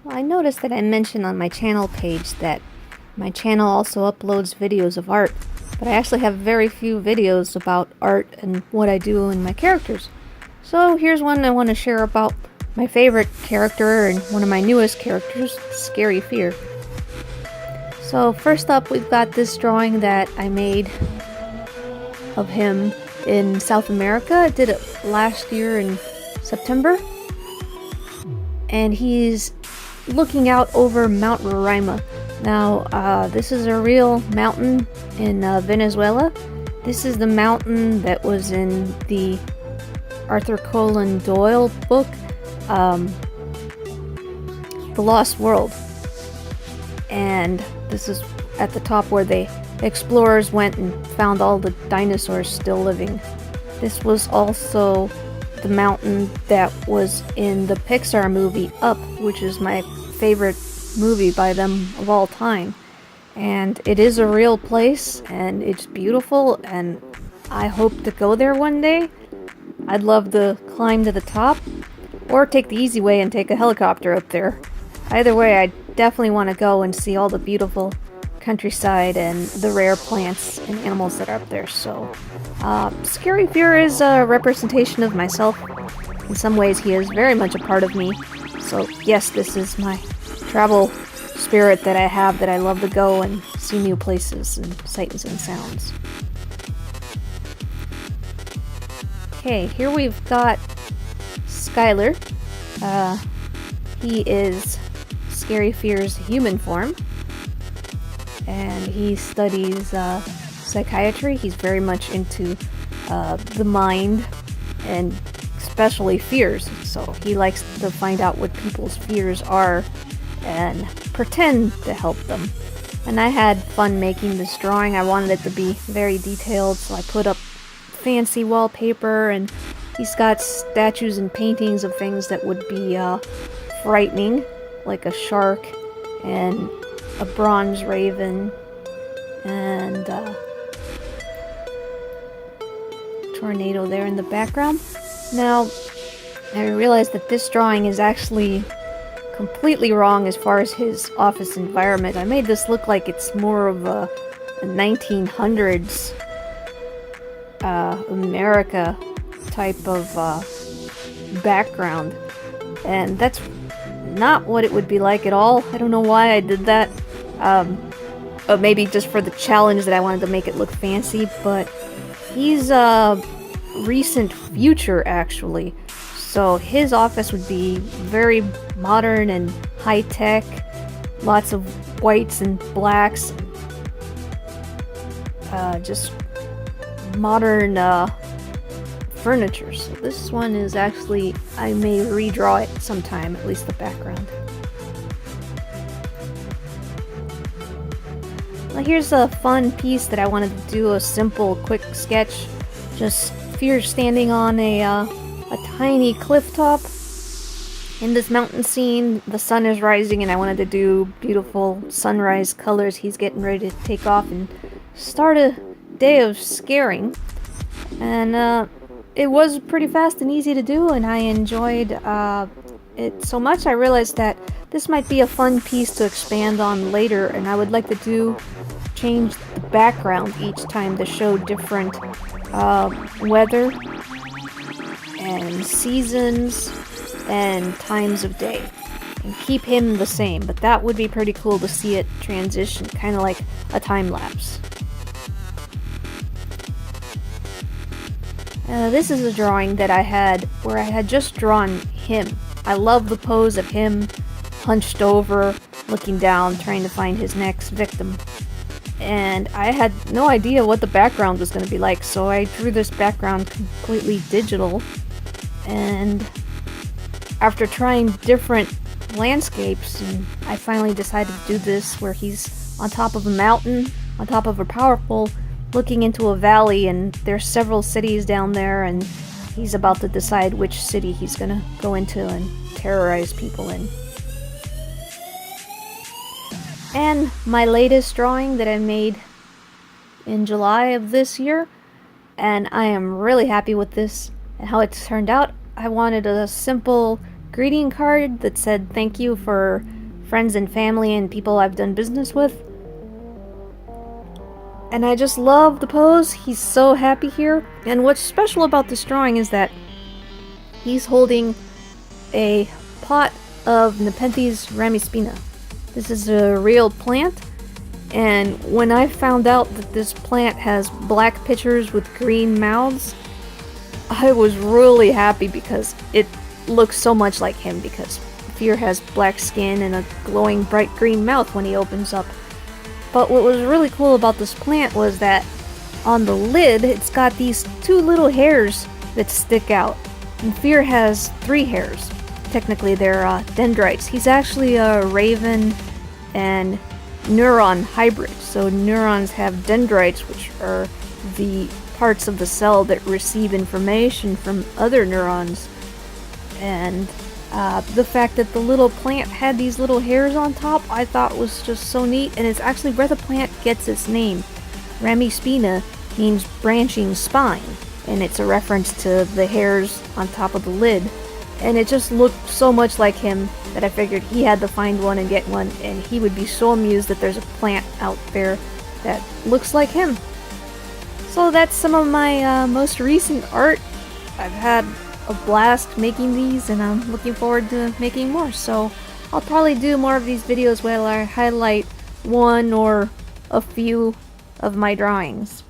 I noticed that I mentioned on my channel page that my channel also uploads videos of art, but I actually have very few videos about art and what I do in my characters. So here's one I want to share about my favorite character and one of my newest characters, Scary Fear. So first up, we've got this drawing that I made of him in South America. I did it last year in September. And he's looking out over Mount Roraima. Now, this is a real mountain in Venezuela. This is the mountain that was in the Arthur Conan Doyle book, The Lost World. And this is at the top where the explorers went and found all the dinosaurs still living. This was also the mountain that was in the Pixar movie Up, which is my favorite movie by them of all time. And it is a real place, and it's beautiful, and I hope to go there one day. I'd love to climb to the top, or take the easy way and take a helicopter up there. Either way, I definitely want to go and see all the beautiful countryside and the rare plants and animals that are up there. So Scary Fear is a representation of myself. In some ways he is very much a part of me. So yes, this is my travel spirit that I have, that I love to go and see new places and sights and sounds. Okay, here we've got Skylar. He is Scary Fear's human form, and he studies psychiatry. He's very much into the mind, and especially fears. So he likes to find out what people's fears are and pretend to help them. And I had fun making this drawing. I wanted it to be very detailed, so I put up fancy wallpaper, and he's got statues and paintings of things that would be frightening, like a shark and a bronze raven and tornado there in the background. Now, I realized that this drawing is actually completely wrong as far as his office environment. I made this look like it's more of a 1900s America type of background, and that's not what it would be like at all. I don't know why I did that. But maybe just for the challenge that I wanted to make it look fancy, but he's recent future actually. So his office would be very modern and high-tech, lots of whites and blacks, just modern furniture. So this one is actually, I may redraw it sometime, at least the background. Well, here's a fun piece that I wanted to do, a simple, quick sketch. Just Fear standing on a tiny cliff top in this mountain scene. The sun is rising, and I wanted to do beautiful sunrise colors. He's getting ready to take off and start a day of scaring. And it was pretty fast and easy to do, and I enjoyed it so much I realized that this might be a fun piece to expand on later, and I would like to change the background each time to show different weather and seasons and times of day, and keep him the same. But that would be pretty cool to see it transition, kind of like a time lapse. This is a drawing that I had where I had just drawn him. I love the pose of him hunched over, looking down, trying to find his next victim. And I had no idea what the background was going to be like, so I drew this background completely digital. And after trying different landscapes, I finally decided to do this where he's on top of a mountain, on top of a powerful, looking into a valley, and there's several cities down there, and he's about to decide which city he's gonna go into and terrorize people in. And my latest drawing that I made in July of this year, and I am really happy with this and how it's turned out. I wanted a simple greeting card that said thank you for friends and family and people I've done business with. And I just love the pose. He's so happy here. And what's special about this drawing is that he's holding a pot of Nepenthes ramispina. This is a real plant, and when I found out that this plant has black pitchers with green mouths, I was really happy because it looks so much like him, because Fear has black skin and a glowing bright green mouth when he opens up. But what was really cool about this plant was that on the lid, it's got these two little hairs that stick out. And Fear has 3 hairs. Technically, they're dendrites. He's actually a raven and neuron hybrid. So neurons have dendrites, which are the parts of the cell that receive information from other neurons. And the fact that the little plant had these little hairs on top, I thought was just so neat. And it's actually where the plant gets its name. Ramispina means branching spine, and it's a reference to the hairs on top of the lid. And it just looked so much like him that I figured he had to find one and get one, and he would be so amused that there's a plant out there that looks like him. So that's some of my most recent art. I've had a blast making these, and I'm looking forward to making more. So I'll probably do more of these videos where I highlight one or a few of my drawings.